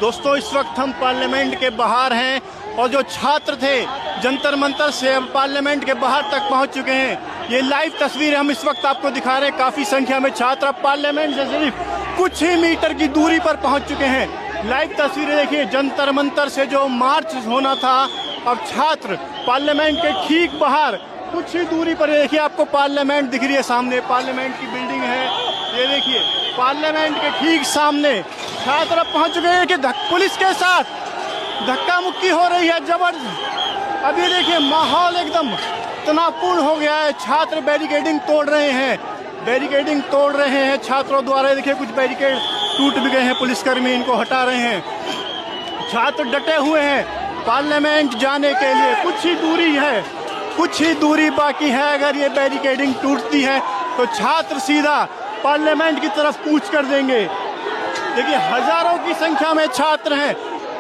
दोस्तों इस वक्त हम पार्लियामेंट के बाहर हैं और जो छात्र थे जंतर मंतर से अब पार्लियामेंट के बाहर तक पहुंच चुके हैं। ये लाइव तस्वीरें हम इस वक्त आपको दिखा रहे हैं। काफ़ी संख्या में छात्र अब पार्लियामेंट से सिर्फ कुछ ही मीटर की दूरी पर पहुंच चुके हैं। लाइव तस्वीरें देखिए, जंतर मंतर से जो मार्च होना था अब छात्र पार्लियामेंट के ठीक बाहर कुछ ही दूरी पर, देखिए आपको पार्लियामेंट दिख रही है सामने, पार्लियामेंट की बिल्डिंग है। ये देखिए पार्लियामेंट के ठीक सामने छात्र अब पहुंच चुके हैं कि पुलिस के साथ धक्का मुक्की हो रही है जबरदस्त। अब ये देखिए माहौल एकदम तनावपूर्ण हो गया है। छात्र बैरिकेडिंग तोड़ रहे हैं, बैरिकेडिंग तोड़ रहे हैं छात्रों द्वारा। देखिए कुछ बैरिकेड टूट भी गए हैं, पुलिसकर्मी इनको हटा रहे हैं। छात्र डटे हुए हैं पार्लियामेंट जाने के लिए। कुछ ही दूरी है, कुछ ही दूरी बाकी है। अगर ये बैरिकेडिंग टूटती है तो छात्र सीधा पार्लियामेंट की तरफ कूच कर देंगे। देखिए हजारों की संख्या में छात्र हैं।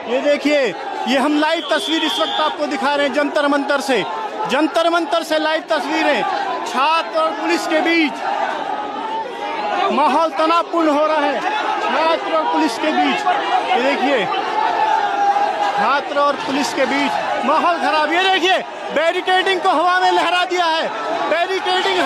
ये देखिए, ये हम लाइव तस्वीर इस वक्त आपको दिखा रहे हैं जंतर मंतर से, जंतर मंतर से लाइव तस्वीरें। छात्र और पुलिस के बीच माहौल तनावपूर्ण हो रहा है, छात्र और पुलिस के बीच। ये देखिए छात्र और पुलिस के बीच माहौल खराब। ये देखिए बैरिकेडिंग को हवा में लहरा दिया है, बैरिकेडिंग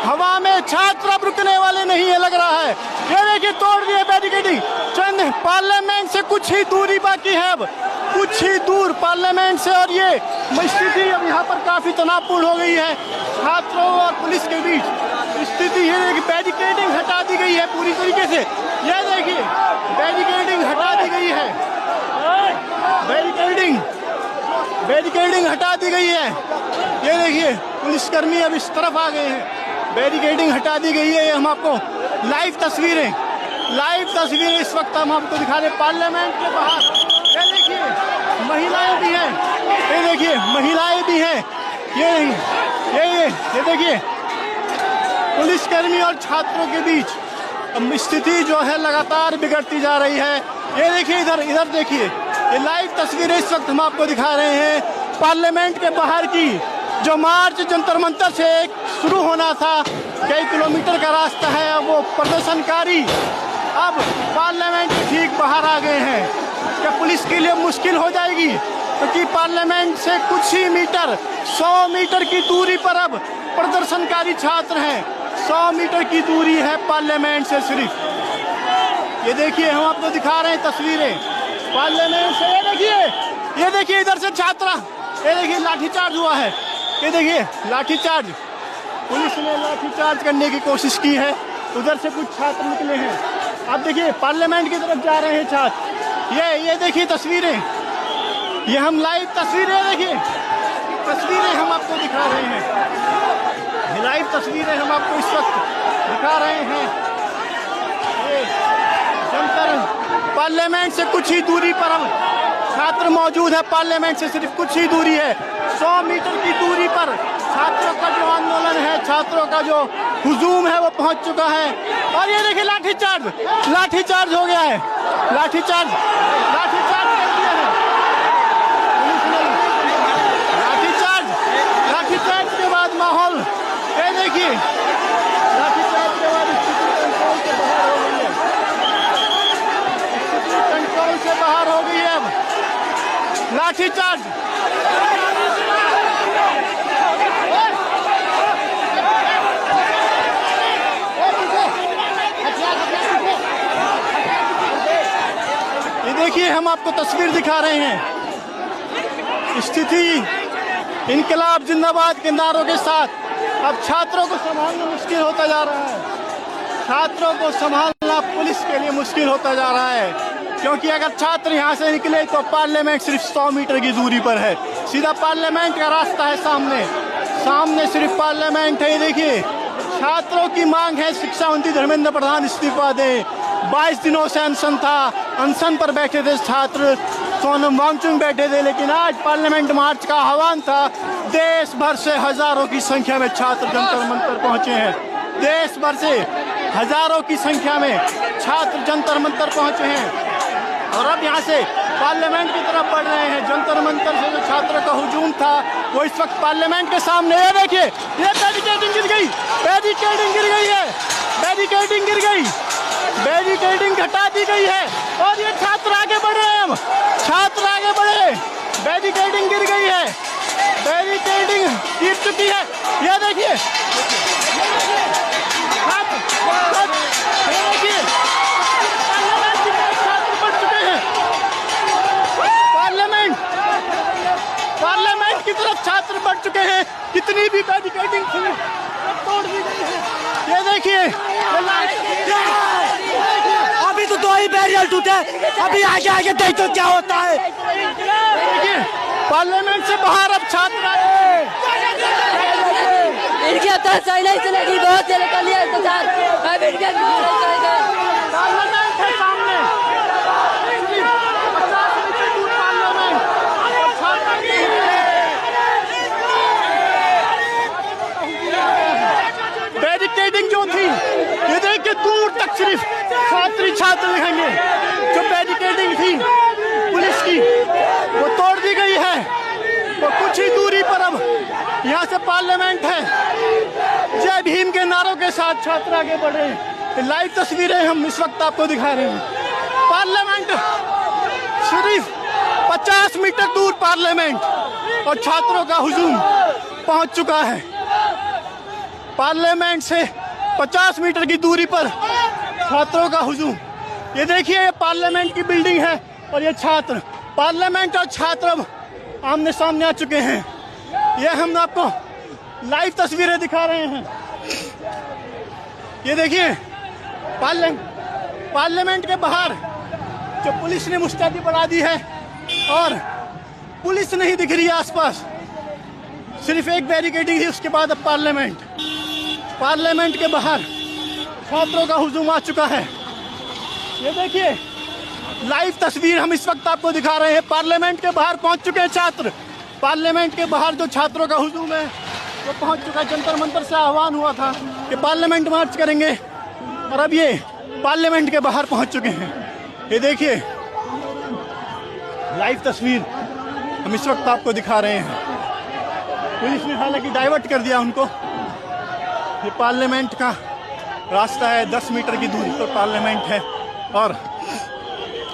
हवा में छात्र अब रुकने वाले नहीं है लग रहा है। ये देखिए तोड़ दिए बैरिकेडिंग। चंद पार्लियामेंट से कुछ ही दूरी बाकी है, अब कुछ ही दूर पार्लियामेंट से। और ये स्थिति अब यहाँ पर काफी तनावपूर्ण हो गई है छात्रों और पुलिस के बीच। स्थिति ये देखिए बैरिकेडिंग हटा दी गई है पूरी तरीके से। ये देखिए बैरिकेडिंग हटा दी गई है, बैरिकेडिंग हटा दी गई है। ये देखिए पुलिसकर्मी अब इस तरफ आ गए हैं, बैरिकेडिंग हटा दी गई है। ये हम आपको लाइव तस्वीरें इस वक्त हम आपको दिखा रहे हैं पार्लियामेंट के बाहर। ये देखिए महिलाएं भी हैं, ये देखिए महिलाएं भी हैं। ये देखिए पुलिसकर्मी और छात्रों के बीच स्थिति जो है लगातार बिगड़ती जा रही है। ये देखिए इधर देखिए, ये लाइव तस्वीरें इस वक्त हम आपको दिखा रहे हैं पार्लियामेंट के बाहर की। जो मार्च जंतर मंतर से शुरू होना था, कई किलोमीटर का रास्ता है, वो प्रदर्शनकारी अब पार्लियामेंट के ठीक बाहर आ गए हैं। क्या पुलिस के लिए मुश्किल हो जाएगी, क्योंकि पार्लियामेंट से कुछ ही मीटर 100 मीटर की दूरी पर अब प्रदर्शनकारी छात्र हैं। 100 मीटर की दूरी है पार्लियामेंट से सिर्फ। ये देखिए हम आपको दिखा रहे हैं तस्वीरें पार्लियामेंट से। ये देखिए इधर से छात्रा, ये देखिए लाठीचार्ज हुआ है। ये देखिए लाठीचार्ज, पुलिस ने लाठीचार्ज करने की कोशिश की है। उधर से कुछ छात्र निकले हैं। आप देखिए पार्लियामेंट की तरफ जा रहे हैं छात्र। ये देखिए तस्वीरें, ये हम लाइव तस्वीरें, देखिए तस्वीरें हम आपको दिखा रहे हैं, लाइव तस्वीरें हम आपको इस वक्त दिखा रहे हैं। ये जंतर पार्लियामेंट से कुछ ही दूरी पर हम छात्र मौजूद है। पार्लियामेंट से सिर्फ कुछ ही दूरी है, 100 मीटर की दूरी पर छात्रों का जो आंदोलन है, छात्रों का जो हुजूम है वो पहुंच चुका है। और ये देखिए लाठीचार्ज हो गया है, लाठीचार्ज कर दिया है पुलिस ने। लाठीचार्ज के बाद माहौल, ये देखिए लाठीचार्ज के बाद स्थिति कंट्रोल से बाहर हो गई है, स्थिति कंट्रोल से बाहर हो गई है। अब लाठीचार्ज, देखिए हम आपको तस्वीर दिखा रहे हैं। स्थिति इनकलाब जिंदाबाद के नारों के साथ अब छात्रों को संभालना मुश्किल होता जा रहा है। छात्रों को संभालना पुलिस के लिए मुश्किल होता जा रहा है, क्योंकि अगर छात्र यहाँ से निकले तो पार्लियामेंट सिर्फ 100 मीटर की दूरी पर है। सीधा पार्लियामेंट का रास्ता है सामने सिर्फ पार्लियामेंट है। ये देखिए छात्रों की मांग है शिक्षा मंत्री धर्मेंद्र प्रधान इस्तीफा दें। 22 दिनों से अनशन था, अनशन पर बैठे थे छात्र, सोनम वांगचुक बैठे थे। लेकिन आज पार्लियामेंट मार्च का आह्वान था। देश भर से हजारों की संख्या में छात्र जंतर मंतर पहुंचे हैं। देश भर से हजारों की संख्या में छात्र जंतर मंतर पहुंचे हैं और अब यहाँ से पार्लियामेंट की तरफ बढ़ रहे हैं। जंतर मंतर से जो छात्रों का हुजूम था वो इस वक्त पार्लियामेंट के सामने। ये देखिए ये बैरिकेडिंग गिर गई, बैरिकेडिंग गिर गई है, बैरिकेडिंग गिर गई, बैरिकेडिंग हटा दी गई है और ये छात्र आगे मैडम, छात्र आगे बढ़े, बैरिकेडिंग गिर गई है, बैरिकेडिंग गिर चुकी है। ये देखिए, छात्र बढ़ चुके हैं, पार्लियामेंट की तरफ छात्र बढ़ चुके हैं। कितनी भी बैरिकेडिंग थी तोड़ दी गई है। ये देखिए, अभी तो 2 ही बैरियर टूटे, अभी आगे आगे देख तो क्या होता है। देखिए, पार्लियामेंट से बाहर अब छात्र आए। इनकी हत्या सही नहीं चलेगी, बहुत चले कर लिया इंतजार। पार्लियामेंट है सामने, 50 मीटर दूर पार्लियामेंट और बैरिकेडिंग जो थी, ये देखिए दूर तक सिर्फ छात्र दिखेंगे। जो बैरिकेडिंग थी पुलिस की, वो तोड़ दी गई है। वो कुछ ही दूरी पर अब यहाँ से पार्लियामेंट है। जय भीम के नारों के साथ छात्र आगे बढ़ रहे हैं। लाइव तस्वीरें हम इस वक्त आपको दिखा रहे हैं। पार्लियामेंट सिर्फ 50 मीटर दूर पार्लियामेंट और छात्रों का हुजूम पहुंच चुका है। पार्लियामेंट से 50 मीटर की दूरी पर छात्रों का हुजूम। ये देखिए, ये पार्लियामेंट की बिल्डिंग है और ये छात्र, पार्लियामेंट और छात्र अब आमने सामने आ चुके हैं। ये हम आपको लाइव तस्वीरें दिखा रहे हैं। ये देखिए, पार्लियामेंट के बाहर जो पुलिस ने मुस्तैदी बढ़ा दी है और पुलिस नहीं दिख रही है आसपास, सिर्फ एक बैरिकेडिंग थी। उसके बाद अब पार्लियामेंट के बाहर छात्रों का हुजूम आ चुका है। ये देखिए, लाइव तस्वीर हम इस वक्त आपको दिखा रहे हैं। पार्लियामेंट के बाहर पहुंच चुके हैं छात्र। पार्लियामेंट के बाहर जो छात्रों का हुजूम है वो पहुंच चुका है। जंतर मंतर से आह्वान हुआ था कि पार्लियामेंट मार्च करेंगे और अब ये पार्लियामेंट के बाहर पहुंच चुके हैं। ये देखिए, लाइव तस्वीर हम इस वक्त आपको दिखा रहे हैं। पुलिस ने हालांकि डाइवर्ट कर दिया उनको। ये पार्लियामेंट का रास्ता है, 10 मीटर की दूरी पर पार्लियामेंट है और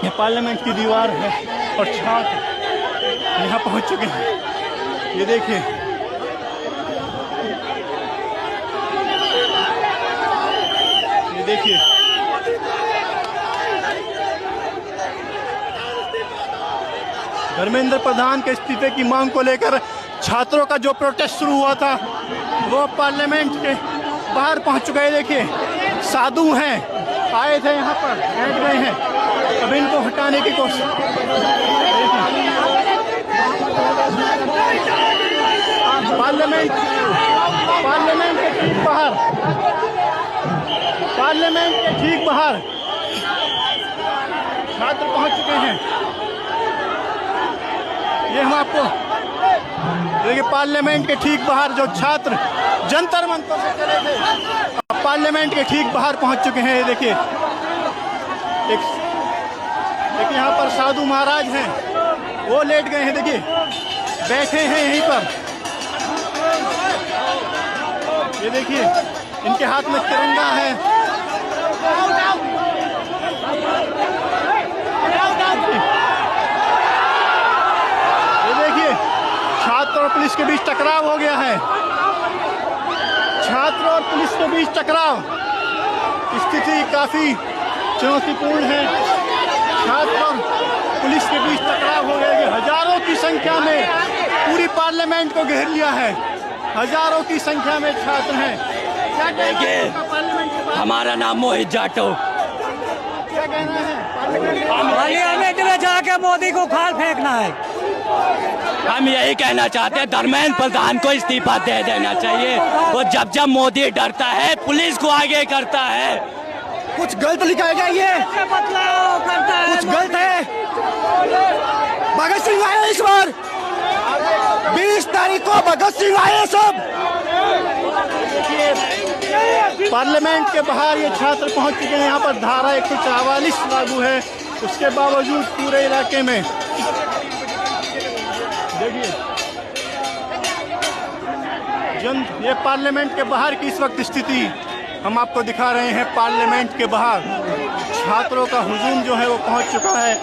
ये पार्लियामेंट की दीवार है और छात्र यहाँ पहुँच चुके हैं। ये देखिए, ये देखिए, धर्मेंद्र प्रधान के इस्तीफे की मांग को लेकर छात्रों का जो प्रोटेस्ट शुरू हुआ था वो पार्लियामेंट के बाहर पहुंच चुका है। देखिए, साधु हैं, आए थे यहाँ पर, बैठ गए हैं, अब इनको हटाने की कोशिश। पार्लियामेंट के ठीक बाहर, पार्लियामेंट के ठीक बाहर छात्र पहुंच चुके हैं। ये हम आपको देखिए, पार्लियामेंट के ठीक बाहर जो छात्र जंतर मंतर से चले थे, अब पार्लियामेंट के ठीक बाहर पहुंच चुके हैं। ये देखिए, एक यहाँ पर साधु महाराज हैं, वो लेट गए हैं। देखिए, बैठे हैं यहीं पर। ये देखिए, इनके हाथ में तिरंगा है। ये देखिए, छात्र और पुलिस के बीच टकराव हो गया है। छात्र और पुलिस के बीच टकराव, स्थिति काफी चुनौतीपूर्ण है। छात्र और पुलिस के बीच टकराव हो गया है। हजारों की संख्या में पूरी पार्लियामेंट को घेर लिया है। हजारों की संख्या में छात्र हैं। क्या कहना है? हमारा नाम मोहित जाटो। क्या कहना है? पार्लियामेंट में जाके मोदी को खाल फेंकना है। हम यही कहना चाहते हैं, धर्मेंद्र प्रधान को इस्तीफा दे देना चाहिए। और जब जब मोदी डरता है, पुलिस को आगे करता है। कुछ गलत लिखा गया, ये बदलाव करता है, कुछ गलत है। भगत सिंह आए इस बार, 20 तारीख को भगत सिंह आए सब। पार्लियामेंट के बाहर ये छात्र पहुंच चुके हैं। यहाँ पर धारा 144 लागू है, उसके बावजूद पूरे इलाके में देखिए ये पार्लियामेंट के बाहर की इस वक्त स्थिति हम आपको दिखा रहे हैं। पार्लियामेंट के बाहर छात्रों का हुजूम जो है वो पहुंच चुका है।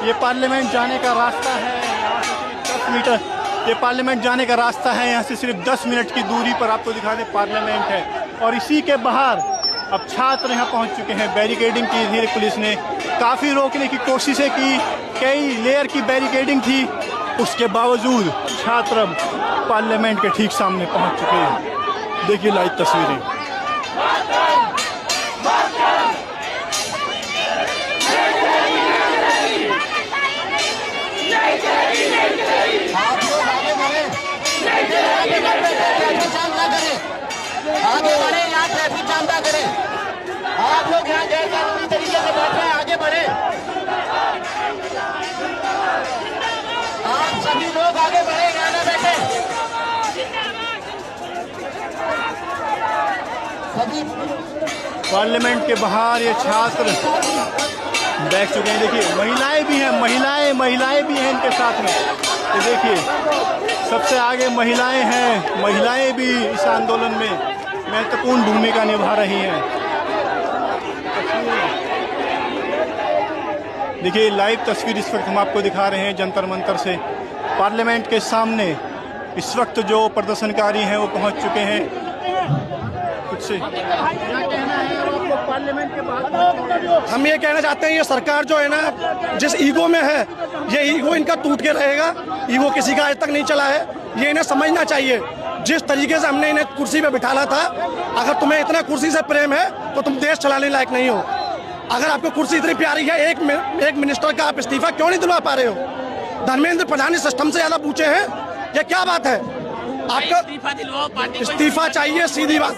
ये पार्लियामेंट जाने का रास्ता है, यहाँ से सिर्फ 10 मीटर ये पार्लियामेंट जाने का रास्ता है। यहाँ से सिर्फ 10 मिनट की दूरी पर आपको दिखा दें पार्लियामेंट है, और इसी के बाहर अब छात्र यहाँ पहुँच चुके हैं। बैरिकेडिंग की धीरे पुलिस ने काफ़ी रोकने की कोशिशें की, कई लेयर की बैरिकेडिंग थी, उसके बावजूद छात्र अब पार्लियामेंट के ठीक सामने पहुँच चुके हैं। देखिए लाइव तस्वीरें। आगे बढ़े, यहाँ ट्रैफिक जाम ना करें। आप लोग यहाँ गैर कानूनी तरीके से बैठ रहे हैं, आगे बढ़े। आप सभी लोग आगे बढ़े, यहाँ ना बैठे। पार्लियामेंट के बाहर ये छात्र बैठ चुके हैं। देखिए महिलाएं भी हैं, महिलाएं भी हैं इनके साथ में। तो देखिए सबसे आगे महिलाएं हैं, महिलाएं भी इस आंदोलन में महत्वपूर्ण भूमिका निभा रही हैं। देखिए लाइव तस्वीर इस वक्त हम आपको दिखा रहे हैं जंतर मंतर से। पार्लियामेंट के सामने इस वक्त जो प्रदर्शनकारी हैं वो पहुंच चुके हैं। कुछ से पार्लियामेंट के बाहर हम ये कहना चाहते हैं, ये सरकार जो है ना, जिस ईगो में है, ये ईगो इनका टूट के रहेगा। ईगो किसी का आज तक नहीं चला है, ये इन्हें समझना चाहिए। जिस तरीके से हमने इन्हें कुर्सी पे बिठाला था, अगर तुम्हें इतना कुर्सी से प्रेम है तो तुम देश चलाने लायक नहीं हो। अगर आपको कुर्सी इतनी प्यारी है, एक मिनिस्टर का आप इस्तीफा क्यों नहीं दिलवा पा रहे हो? धर्मेंद्र प्रधान इस सिस्टम से ज्यादा पूछे हैं, ये क्या बात है? आपका इस्तीफा चाहिए, सीधी बात।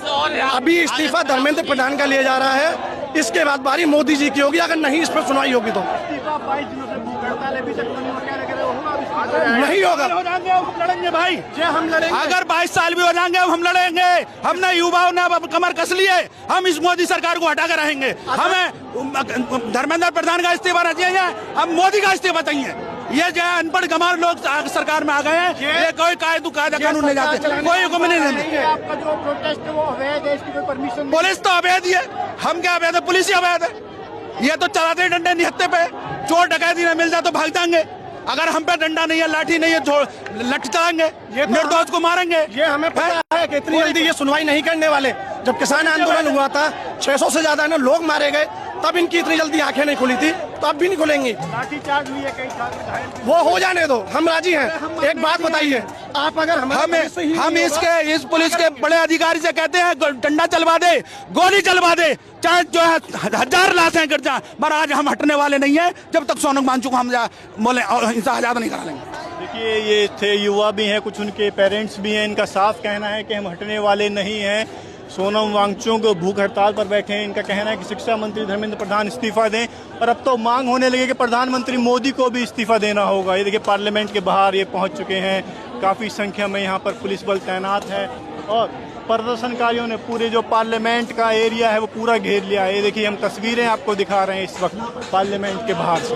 अभी इस्तीफा धर्मेंद्र प्रधान का लिया जा रहा है, इसके बाद बारी मोदी जी की होगी, अगर नहीं इस पर सुनवाई होगी तो नहीं होगा। लड़ेंगे भाई, हम लड़ेंगे। अगर 22 साल भी हो जाएंगे हम लड़ेंगे। हमने युवाओं ने अब कमर कस लिए, हम इस मोदी सरकार को हटा कर रहेंगे। हमें धर्मेंद्र प्रधान का इस्तीफा नहीं चाहिए, हम मोदी का इस्तीफा चाहिए। ये जो अनपढ़ गंवार लोग सरकार में आ गए हैं, ये कोई कायदा कानून नहीं जाते, कोई हुक्म नहीं देते। आपका जो प्रोटेस्ट है वो अवैध है, इसकी कोई परमिशन? पुलिस तो अवैध ही है, हम क्या अवैध है? पुलिस ही अवैध है। ये तो चलाते डंडे निहत्ते पे, चोर डकैती न मिल जाए तो भाग जाएंगे। अगर हम पे डंडा नहीं है, लाठी नहीं है, लठ चलाएंगे, निर्दोष को मारेंगे। ये हमें पता है कि इतनी जल्दी ये सुनवाई नहीं करने वाले। जब किसान आंदोलन हुआ था, 600 से ज्यादा लोग मारे गए, तब इनकी इतनी जल्दी आंखें नहीं खुली थी, तो अब भी नहीं खुलेंगी। लाठीचार्ज हुई है, कई छात्र वो हो जाने दो, हम राजी हैं। एक बात बताइए, आप अगर हम इस पुलिस के बड़े अधिकारी से कहते हैं डंडा चलवा दे, गोली चलवा दे, चाहे जो है 1000 लाशें गिर जाए, पर आज हम हटने वाले नहीं है जब तक सोनम वांगचुक हम बोले हिंसा आजाद नहीं करा लेंगे। देखिए ये थे युवा भी हैं, कुछ उनके पेरेंट्स भी हैं, इनका साफ कहना है कि हम हटने वाले नहीं हैं। सोनम वांगचुक भूख हड़ताल पर बैठे हैं। इनका कहना है कि शिक्षा मंत्री धर्मेंद्र प्रधान इस्तीफा दें, और अब तो मांग होने लगी कि प्रधानमंत्री मोदी को भी इस्तीफा देना होगा। ये देखिए पार्लियामेंट के बाहर ये पहुंच चुके हैं, काफ़ी संख्या में यहाँ पर पुलिस बल तैनात है, और प्रदर्शनकारियों ने पूरे जो पार्लियामेंट का एरिया है वो पूरा घेर लिया है। ये देखिए हम तस्वीरें आपको दिखा रहे हैं इस वक्त पार्लियामेंट के बाहर से।